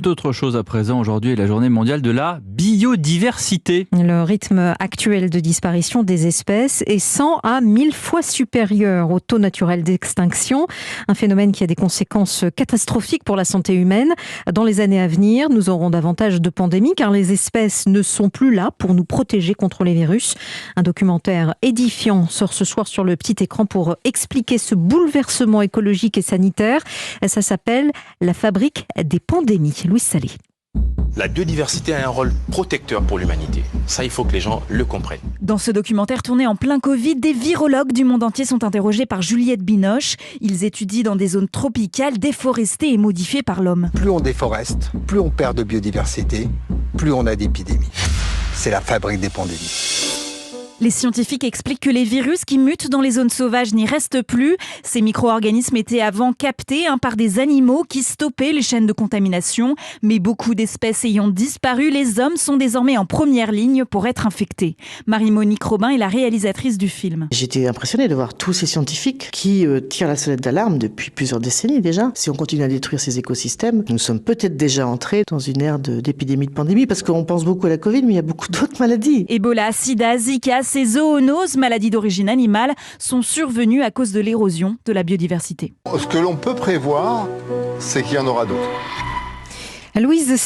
D'autres choses à présent, aujourd'hui est la journée mondiale de la biodiversité. Le rythme actuel de disparition des espèces est 100 à 1000 fois supérieur au taux naturel d'extinction. Un phénomène qui a des conséquences catastrophiques pour la santé humaine. Dans les années à venir, nous aurons davantage de pandémies car les espèces ne sont plus là pour nous protéger contre les virus. Un documentaire édifiant sort ce soir sur le petit écran pour expliquer ce bouleversement écologique et sanitaire. Ça s'appelle La fabrique des pandémies. Louis Salé. La biodiversité a un rôle protecteur pour l'humanité. Ça, il faut que les gens le comprennent. Dans ce documentaire tourné en plein Covid, des virologues du monde entier sont interrogés par Juliette Binoche. Ils étudient dans des zones tropicales, déforestées et modifiées par l'homme. Plus on déforeste, plus on perd de biodiversité, plus on a d'épidémies. C'est la fabrique des pandémies. Les scientifiques expliquent que les virus qui mutent dans les zones sauvages n'y restent plus. Ces micro-organismes étaient avant captés par des animaux qui stoppaient les chaînes de contamination. Mais beaucoup d'espèces ayant disparu, les hommes sont désormais en première ligne pour être infectés. Marie-Monique Robin est la réalisatrice du film. J'étais impressionnée de voir tous ces scientifiques qui tirent la sonnette d'alarme depuis plusieurs décennies déjà. Si on continue à détruire ces écosystèmes, nous sommes peut-être déjà entrés dans une ère d'épidémie, de pandémie, parce qu'on pense beaucoup à la Covid, mais il y a beaucoup d'autres maladies. Ebola, sida, Zika, ces zoonoses, maladies d'origine animale, sont survenues à cause de l'érosion de la biodiversité. Ce que l'on peut prévoir, c'est qu'il y en aura d'autres. Louise